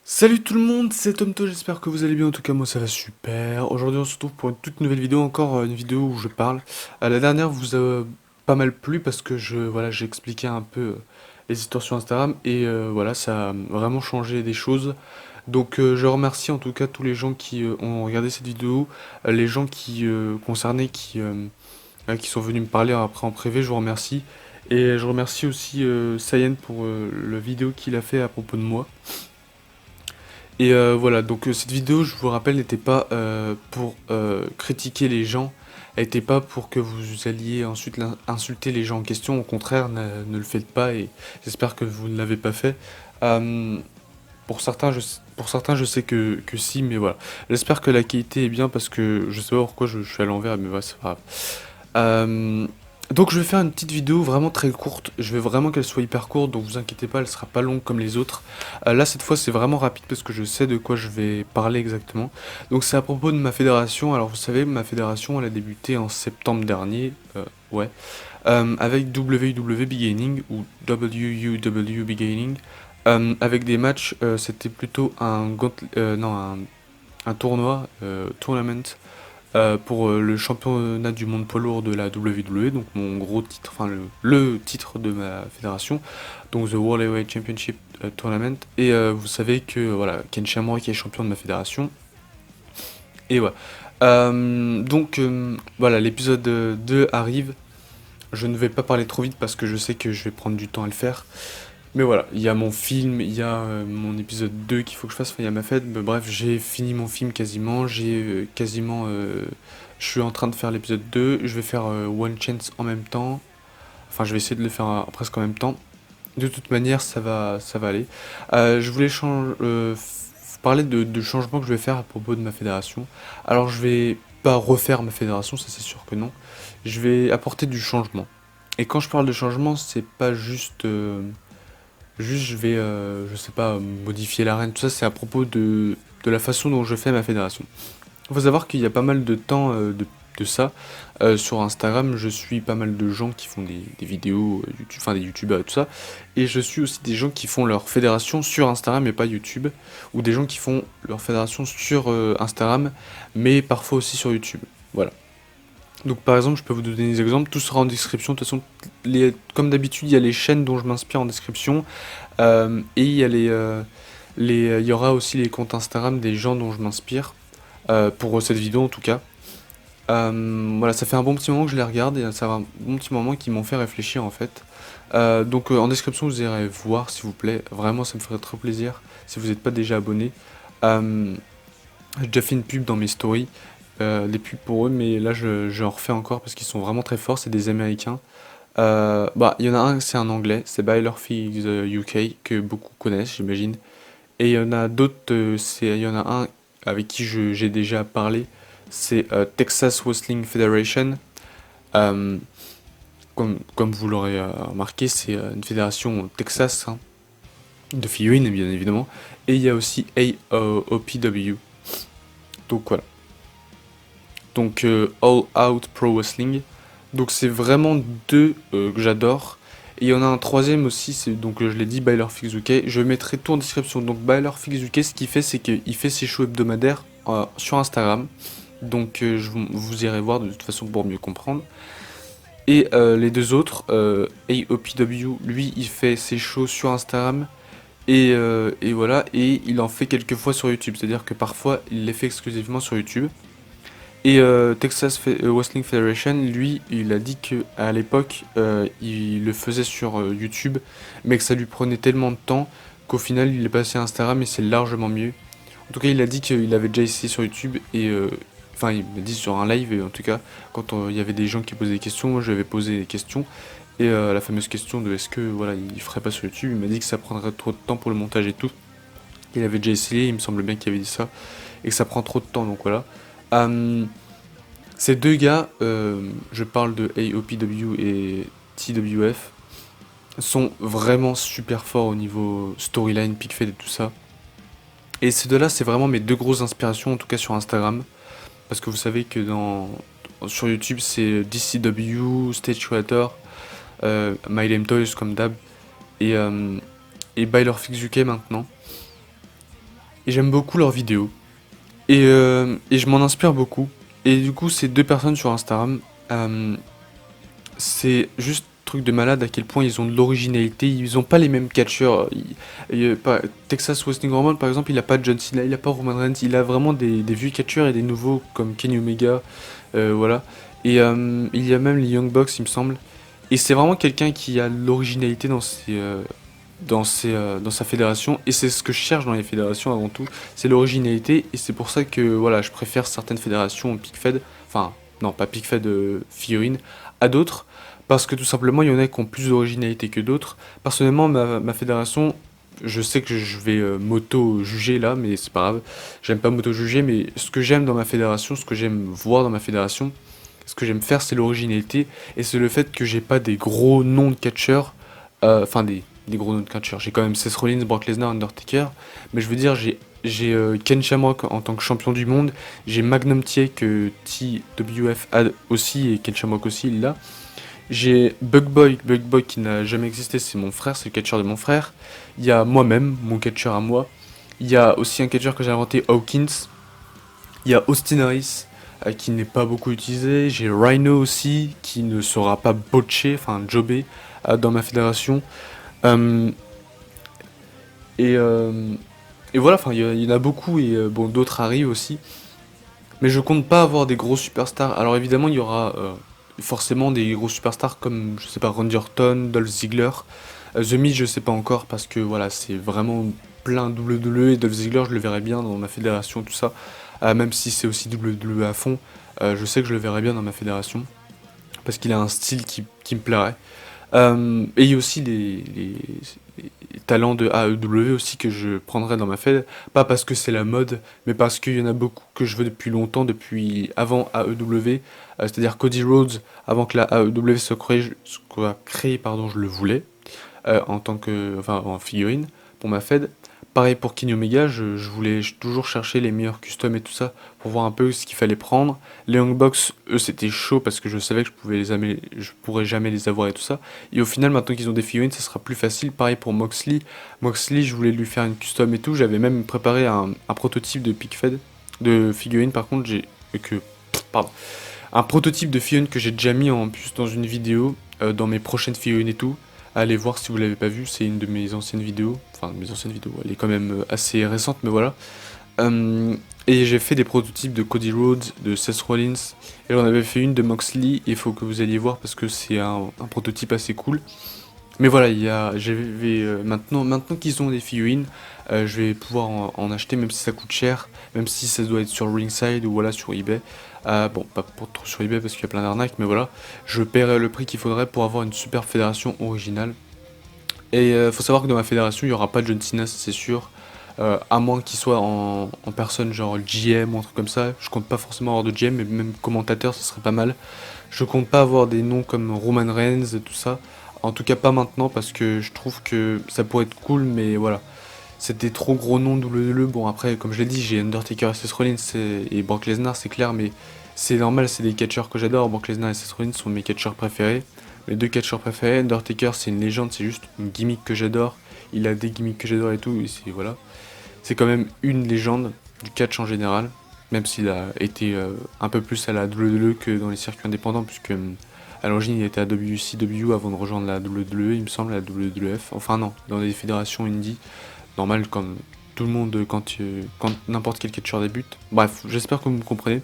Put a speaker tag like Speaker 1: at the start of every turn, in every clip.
Speaker 1: Salut tout le monde, c'est TomTo, j'espère que vous allez bien, en tout cas moi ça va super. Aujourd'hui on se retrouve pour une toute nouvelle vidéo, encore une vidéo où je parle. La dernière vous a pas mal plu parce que j'ai expliqué un peu les histoires sur Instagram et voilà, ça a vraiment changé des choses. Donc je remercie en tout cas tous les gens qui ont regardé cette vidéo, les gens qui concernés qui sont venus me parler après en privé, je vous remercie. Et je remercie aussi Sayen pour la vidéo qu'il a fait à propos de moi. Et voilà, donc cette vidéo, je vous rappelle, n'était pas pour critiquer les gens, elle n'était pas pour que vous alliez ensuite insulter les gens en question, au contraire, ne le faites pas et j'espère que vous ne l'avez pas fait. Euh, pour certains, je sais que si, mais voilà. J'espère que la qualité est bien parce que je sais pas pourquoi je suis à l'envers, mais voilà, c'est pas grave. Euh, donc je vais faire une petite vidéo vraiment très courte, je veux vraiment qu'elle soit hyper courte, donc vous inquiétez pas, elle sera pas longue comme les autres. Là cette fois c'est vraiment rapide parce que je sais de quoi je vais parler exactement. Donc c'est à propos de ma fédération, alors vous savez ma fédération elle a débuté en septembre dernier, ouais, avec WW Beginning ou WUW Beginning, avec des matchs, c'était plutôt non, un tournoi, tournament, pour le championnat du monde poids lourd de la WWE, donc mon gros titre, enfin le titre de ma fédération, donc The World Heavyweight Championship Tournament. Et vous savez que voilà, Ken Shamrock qui est champion de ma fédération. Et voilà. Voilà, l'épisode 2 arrive. Je ne vais pas parler trop vite parce que je sais que je vais prendre du temps à le faire. Mais voilà, il y a mon film, il y a mon épisode 2 qu'il faut que je fasse, enfin, il y a ma fête. Mais bref, j'ai fini mon film quasiment, je suis en train de faire l'épisode 2, je vais faire One Chance en même temps. Enfin, je vais essayer de le faire presque en même temps. De toute manière, ça va aller. Je voulais parler de changements que je vais faire à propos de ma fédération. Alors, je vais pas refaire ma fédération, ça c'est sûr que non. Je vais apporter du changement. Et quand je parle de changement, c'est pas juste, je vais, je sais pas, modifier l'arène, tout ça, c'est à propos de la façon dont je fais ma fédération. Il faut savoir qu'il y a pas mal de temps de ça. Sur Instagram, je suis pas mal de gens qui font des vidéos YouTube, enfin des youtubeurs et tout ça. Et je suis aussi des gens qui font leur fédération sur Instagram et pas YouTube. Ou des gens qui font leur fédération sur Instagram, mais parfois aussi sur YouTube. Voilà. Donc par exemple, je peux vous donner des exemples, tout sera en description. De toute façon, comme d'habitude, il y a les chaînes dont je m'inspire en description. Et il y a il y aura aussi les comptes Instagram des gens dont je m'inspire, pour cette vidéo en tout cas. Voilà, ça fait un bon petit moment que je les regarde et ça fait un bon petit moment qu'ils m'ont fait réfléchir en fait. En description, vous irez voir s'il vous plaît. Vraiment, ça me ferait très plaisir si vous n'êtes pas déjà abonné. Euh, j'ai déjà fait une pub dans mes stories, des pubs pour eux, mais là je refais encore parce qu'ils sont vraiment très forts. C'est des Américains. Il y en a un, c'est un anglais, c'est Byler Figs UK, que beaucoup connaissent, j'imagine. Et il y en a d'autres, il y en a un avec qui j'ai déjà parlé, c'est Texas Wrestling Federation. Euh, comme vous l'aurez remarqué, c'est une fédération Texas, hein, de figurines, bien évidemment. Et il y a aussi AOPW. Donc voilà. Donc All Out Pro Wrestling. Donc c'est vraiment deux que j'adore. Et il y en a un troisième aussi, c'est donc je l'ai dit, Byler Fix UK. Je mettrai tout en description. Donc Byler Fix UK, ce qu'il fait, c'est qu'il fait ses shows hebdomadaires sur Instagram. Donc vous irez voir de toute façon pour mieux comprendre. Et les deux autres, AOPW, lui, il fait ses shows sur Instagram. Et voilà, et il en fait quelques fois sur YouTube. C'est-à-dire que parfois, il les fait exclusivement sur YouTube. Et Wrestling Federation, lui, il a dit que à l'époque, il le faisait sur YouTube, mais que ça lui prenait tellement de temps qu'au final, il est passé à Instagram et c'est largement mieux. En tout cas, il a dit qu'il avait déjà essayé sur YouTube et enfin, il m'a dit sur un live, et en tout cas, quand il y avait des gens qui posaient des questions, moi, je lui avais posé des questions. Et la fameuse question de est-ce que voilà, il ferait pas sur YouTube, il m'a dit que ça prendrait trop de temps pour le montage et tout. Il avait déjà essayé, il me semble bien qu'il avait dit ça, et que ça prend trop de temps, donc voilà. Euh, Ces deux gars, je parle de AOPW et TWF, sont vraiment super forts au niveau storyline, pickfed et tout ça. Et ces deux-là, c'est vraiment mes deux grosses inspirations, en tout cas sur Instagram. Parce que vous savez que sur YouTube, c'est DCW, Stage Creator, My Name Toys comme d'hab, et, euh, et Byler Fix UK maintenant. et j'aime beaucoup leurs vidéos. Et je m'en inspire beaucoup. Et du coup, ces deux personnes sur Instagram, euh, c'est juste truc de malade à quel point ils ont de l'originalité. Ils ont pas les mêmes catcheurs. Texas Wrestling Roman, par exemple, il a pas John Cena, il a pas Roman Reigns. Il a vraiment des vieux catcheurs et des nouveaux comme Kenny Omega. Voilà. Et il y a même les Young Bucks, il me semble. Et c'est vraiment quelqu'un qui a de l'originalité dans sa fédération. Et c'est ce que je cherche dans les fédérations avant tout. C'est l'originalité. Et c'est pour ça que voilà, je préfère certaines fédérations PicFed. Enfin, non, pas PicFed, figurines, à d'autres. Parce que tout simplement, il y en a qui ont plus d'originalité que d'autres. Personnellement, ma fédération, je sais que je vais m'auto-juger là, mais c'est pas grave. J'aime pas m'auto-juger, mais ce que j'aime dans ma fédération, ce que j'aime voir dans ma fédération, ce que j'aime faire, c'est l'originalité. Et c'est le fait que j'ai pas des gros noms de catcheurs. Enfin, des gros noms de catcheurs. J'ai quand même Seth Rollins, Brock Lesnar, Undertaker. Mais je veux dire, j'ai Ken Shamrock en tant que champion du monde. J'ai Magnum Tia que TWF a aussi et Ken Shamrock aussi, il l'a. J'ai Bug Boy qui n'a jamais existé, c'est mon frère, c'est le catcheur de mon frère. Il y a moi-même, mon catcheur à moi. Il y a aussi un catcheur que j'ai inventé, Hawkins. Il y a Austin Harris, qui n'est pas beaucoup utilisé. J'ai Rhino aussi, qui ne sera pas botché, enfin jobé, dans ma fédération. Euh, et, euh, et voilà, enfin il y en a beaucoup et bon d'autres arrivent aussi. Mais je compte pas avoir des gros superstars. Alors évidemment, il y aura forcément des gros superstars comme, je sais pas, Randy Orton, Dolph Ziggler. The Miz, je sais pas encore parce que voilà, c'est vraiment plein WWE et Dolph Ziggler, je le verrai bien dans ma fédération, tout ça. Même si c'est aussi WWE à fond, je sais que je le verrai bien dans ma fédération parce qu'il a un style qui me plairait. Et il y a aussi les talents de AEW aussi que je prendrais dans ma fed, pas parce que c'est la mode, mais parce qu'il y en a beaucoup que je veux depuis longtemps, depuis avant AEW, c'est-à-dire Cody Rhodes, avant que la AEW soit créée, pardon, je le voulais, en tant que, enfin, en figurine, pour ma fed. Pareil pour Kenny Omega, je voulais toujours chercher les meilleurs customs et tout ça pour voir un peu ce qu'il fallait prendre. Les Young Bucks, eux, c'était chaud parce que je savais que je pourrais jamais les avoir et tout ça. Et au final, maintenant qu'ils ont des figurines, ça sera plus facile. Pareil pour Moxley. Moxley, je voulais lui faire une custom et tout. J'avais même préparé un prototype de PicFed, de figurine. Par contre, pardon, un prototype de figurine que j'ai déjà mis en plus dans une vidéo, dans mes prochaines figurines et tout. Allez voir si vous l'avez pas vu, c'est une de mes anciennes vidéos. Enfin, mes anciennes vidéos, elle est quand même assez récente, mais voilà. Et j'ai fait des prototypes de Cody Rhodes, de Seth Rollins, et j'en avais fait une de Moxley, il faut que vous alliez voir parce que c'est un prototype assez cool. Mais voilà, maintenant qu'ils ont des figurines, je vais pouvoir en acheter même si ça coûte cher, même si ça doit être sur Ringside ou voilà sur eBay. Bon, pas pour trop sur eBay parce qu'il y a plein d'arnaques, mais voilà, je paierai le prix qu'il faudrait pour avoir une super fédération originale. Et faut savoir que dans ma fédération, il n'y aura pas de John Cena, c'est sûr. À moins qu'il soit en personne, genre GM ou un truc comme ça. Je compte pas forcément avoir de GM, mais même commentateur, ce serait pas mal. Je compte pas avoir des noms comme Roman Reigns et tout ça. En tout cas, pas maintenant, parce que je trouve que ça pourrait être cool, mais voilà. C'est des trop gros noms WWE. Bon, après, comme je l'ai dit, j'ai Undertaker et Seth Rollins et Brock Lesnar, c'est clair, mais c'est normal, c'est des catcheurs que j'adore. Brock Lesnar et Seth Rollins sont mes catcheurs préférés. Mes deux catcheurs préférés, Undertaker, c'est une légende, c'est juste une gimmick que j'adore. Il a des gimmicks que j'adore et tout, et c'est voilà. C'est quand même une légende du catch en général, même s'il a été un peu plus à la WWE que dans les circuits indépendants, puisque à l'origine il était à WCW avant de rejoindre la WWE, il me semble, la WWF. Enfin non, dans les fédérations indie, normal quand tout le monde, quand n'importe quel catcheur débute. Bref, j'espère que vous me comprenez.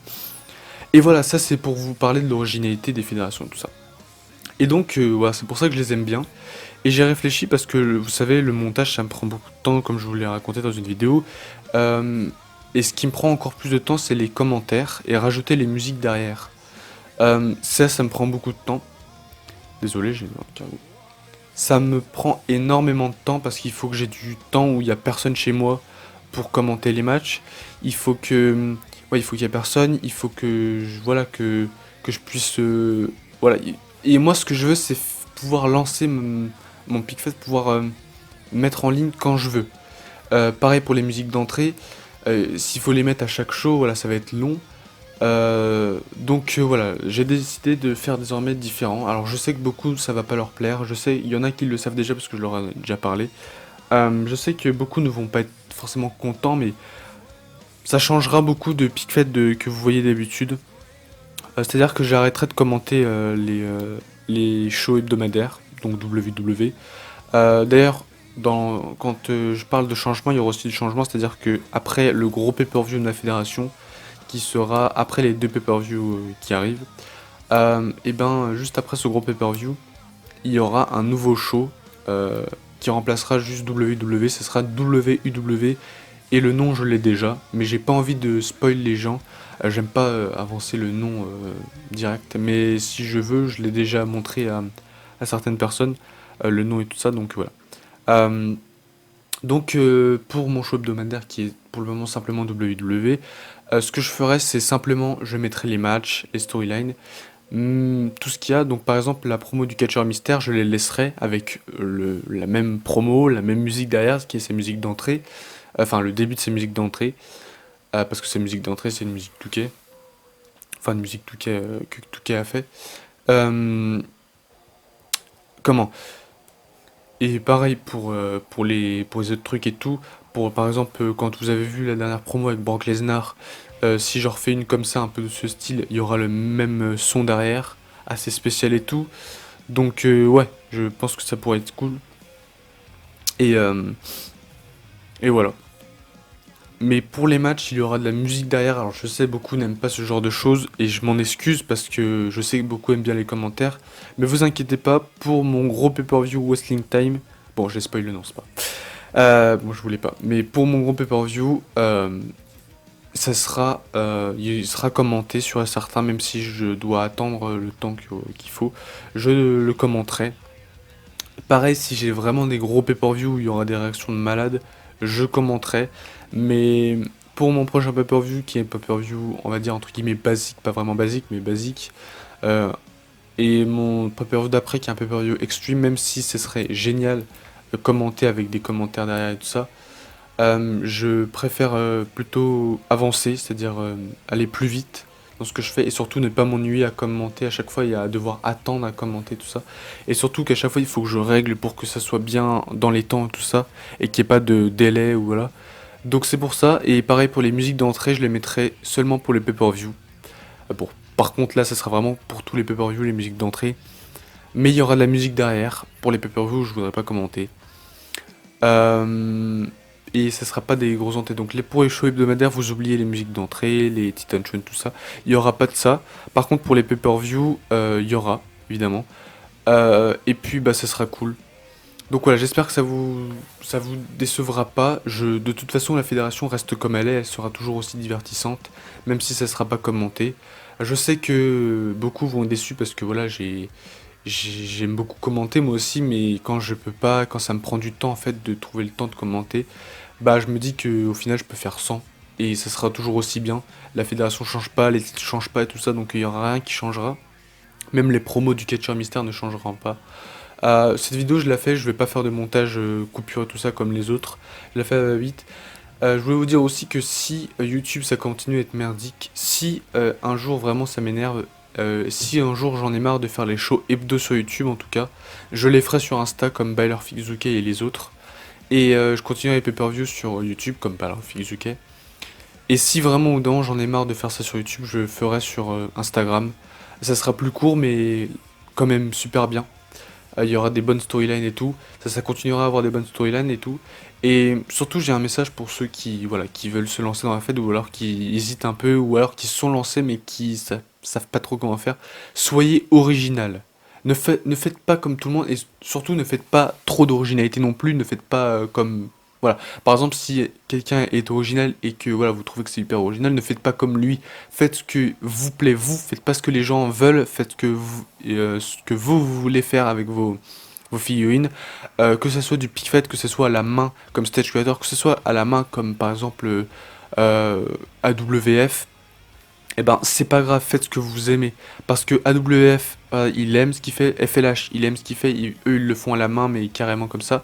Speaker 1: Et voilà, ça c'est pour vous parler de l'originalité des fédérations, tout ça. Et donc voilà, c'est pour ça que je les aime bien. Et j'ai réfléchi parce que vous savez, le montage ça me prend beaucoup de temps, comme je vous l'ai raconté dans une vidéo. Euh, et ce qui me prend encore plus de temps, c'est les commentaires et rajouter les musiques derrière. Ça me prend beaucoup de temps. Désolé, j'ai un carreau. Ça me prend énormément de temps parce qu'il faut que j'ai du temps où il n'y a personne chez moi pour commenter les matchs. Il faut que, ouais, il faut qu'il y ait personne. Il faut que, voilà, que je puisse, voilà. Et moi, ce que je veux, c'est pouvoir lancer mon PicFest, pouvoir mettre en ligne quand je veux. Pareil pour les musiques d'entrée. S'il faut les mettre à chaque show, voilà, ça va être long. Donc voilà, j'ai décidé de faire désormais différent. Alors je sais que beaucoup ça va pas leur plaire, je sais, il y en a qui le savent déjà parce que je leur ai déjà parlé. Je sais que beaucoup ne vont pas être forcément contents, mais ça changera beaucoup de PicFed que vous voyez d'habitude. C'est-à-dire que j'arrêterai de commenter les shows hebdomadaires, donc WWE. D'ailleurs, quand je parle de changement, il y aura aussi du changement, c'est-à-dire que après le gros pay-per-view de la fédération, qui sera après les deux pay-per-view qui arrivent, et ben juste après ce gros pay-per-view, il y aura un nouveau show qui remplacera juste WWE, ce sera WUW, et le nom je l'ai déjà, mais j'ai pas envie de spoil les gens, j'aime pas avancer le nom direct, mais si je veux, je l'ai déjà montré à certaines personnes, le nom et tout ça, donc voilà. Euh, pour mon show hebdomadaire qui est pour le moment simplement WWE, ce que je ferai c'est simplement je mettrai les matchs, les storylines, tout ce qu'il y a. Donc par exemple la promo du catcheur mystère je les laisserai avec la même promo, la même musique derrière, qui est sa musique d'entrée, enfin le début de sa musique d'entrée, parce que sa musique d'entrée c'est une musique Touquet, enfin une musique Touquet que Touquet a fait. Euh, comment Et pareil pour les autres trucs et tout. Pour, par exemple, quand vous avez vu la dernière promo avec Brock Lesnar, si je refais une comme ça, un peu de ce style, il y aura le même son derrière, assez spécial et tout. Donc, ouais, je pense que ça pourrait être cool. Et, euh, et voilà. Mais pour les matchs, il y aura de la musique derrière. Alors, je sais, beaucoup n'aiment pas ce genre de choses, et je m'en excuse parce que je sais que beaucoup aiment bien les commentaires. Mais vous inquiétez pas, pour mon gros pay-per-view Wrestling Time. Bon, j'ai spoilé le nom, c'est pas. Bon, je voulais pas. Mais pour mon gros pay-per-view, il sera commenté sur certains, même si je dois attendre le temps qu'il faut. Je le commenterai. Pareil, si j'ai vraiment des gros pay-per-view où il y aura des réactions de malades, je commenterai. Mais pour mon prochain pay-per-view, qui est un pay-per-view, on va dire entre guillemets basique, pas vraiment basique, mais basique, euh, et mon pay-per-view d'après, qui est un pay-per-view extreme, même si ce serait génial de commenter avec des commentaires derrière et tout ça, je préfère plutôt avancer, c'est-à-dire aller plus vite dans ce que je fais, et surtout ne pas m'ennuyer à commenter à chaque fois et à devoir attendre à commenter tout ça. Et surtout qu'à chaque fois il faut que je règle pour que ça soit bien dans les temps et tout ça, et qu'il n'y ait pas de délai ou voilà. Donc c'est pour ça, et pareil pour les musiques d'entrée, je les mettrai seulement pour les pay-per-view. Par contre là ça sera vraiment pour tous les pay-per-view, les musiques d'entrée. Mais il y aura de la musique derrière, pour les pay-per-view je voudrais pas commenter. Euh, et ça sera pas des gros entrées. Donc pour les shows hebdomadaires, vous oubliez les musiques d'entrée, les Titan Chun, tout ça. Il y aura pas de ça. Par contre, pour les pay-per-view, il y aura, évidemment. Et puis, bah, ça sera cool. Donc voilà, j'espère que ça vous décevra pas. De toute façon, la fédération reste comme elle est. Elle sera toujours aussi divertissante, même si ça sera pas commenté. Je sais que beaucoup vont être déçus parce que voilà, j'aime beaucoup commenter moi aussi, mais quand je peux pas, quand ça me prend du temps en fait de trouver le temps de commenter, bah je me dis que au final je peux faire 100 et ça sera toujours aussi bien. La fédération change pas, les titres changent pas et tout ça, donc il y aura rien qui changera. Même les promos du Catcher Mystère ne changeront pas. Cette vidéo je la fais, je vais pas faire de montage coupure et tout ça comme les autres. Je la fais à la vite. Je voulais vous dire aussi que si YouTube ça continue à être merdique, si un jour vraiment ça m'énerve, si un jour j'en ai marre de faire les shows hebdo sur YouTube en tout cas, je les ferai sur Insta comme Byler Fixuke et les autres. Et je continuerai les pay-per-views sur YouTube comme Byler Fixuke. Et si vraiment au bout d'un moment j'en ai marre de faire ça sur YouTube, je le ferai sur Instagram. Ça sera plus court mais quand même super bien. Il y aura des bonnes storylines et tout. Ça continuera à avoir des bonnes storylines et tout. Et surtout, j'ai un message pour ceux qui, voilà, qui veulent se lancer dans la fête ou alors qui hésitent un peu ou alors qui se sont lancés mais qui savent pas trop comment faire. Soyez original. Ne faites pas comme tout le monde et surtout ne faites pas trop d'originalité non plus. Ne faites pas comme. Voilà. Par exemple, si quelqu'un est original et que voilà, vous trouvez que c'est hyper original, ne faites pas comme lui. Faites ce que vous plaît, vous. Faites pas ce que les gens veulent. Faites ce que vous voulez faire avec vos figurines. Que ce soit du pick-fed, que ce soit à la main comme stage creator, que ce soit à la main comme par exemple AWF. Eh ben, c'est pas grave, faites ce que vous aimez. Parce que AWF, il aime ce qu'il fait. FLH, il aime ce qu'il fait. Eux, ils le font à la main, mais carrément comme ça.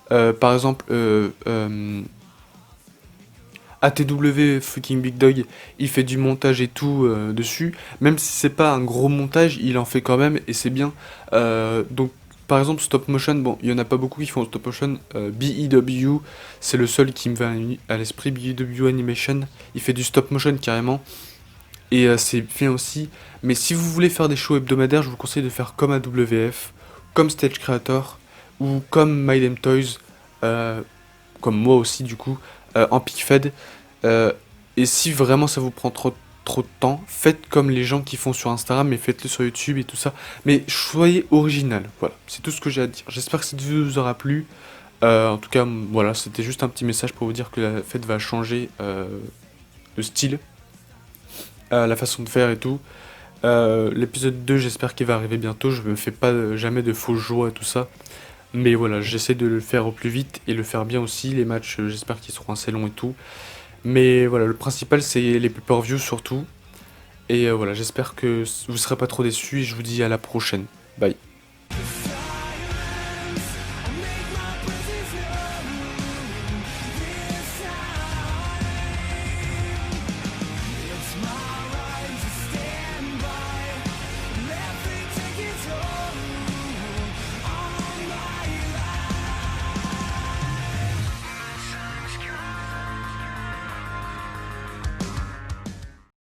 Speaker 1: Par exemple, ATW fucking Big Dog, il fait du montage et tout dessus. Même si c'est pas un gros montage, il en fait quand même et c'est bien. Donc par exemple, stop motion, bon, il y en a pas beaucoup qui font stop motion. BEW, c'est le seul qui me va à l'esprit. BEW Animation, il fait du stop motion carrément. Et c'est bien aussi. Mais si vous voulez faire des shows hebdomadaires, je vous conseille de faire comme AWF, comme Stage Creator, ou comme My Damn Toys, comme moi aussi du coup, en PicFed. Euh, et si vraiment ça vous prend trop de temps, faites comme les gens qui font sur Instagram, mais faites-le sur YouTube et tout ça. Mais soyez original, voilà, c'est tout ce que j'ai à dire. J'espère que cette vidéo vous aura plu. En tout cas, voilà, c'était juste un petit message pour vous dire que la fête va changer le style, la façon de faire et tout. L'épisode 2, j'espère qu'il va arriver bientôt. Je me fais pas jamais de faux joie et tout ça. Mais voilà, j'essaie de le faire au plus vite et le faire bien aussi. Les matchs, j'espère qu'ils seront assez longs et tout. Mais voilà, le principal, c'est les pay-per-views surtout. Et voilà, j'espère que vous serez pas trop déçus et je vous dis à la prochaine. Bye.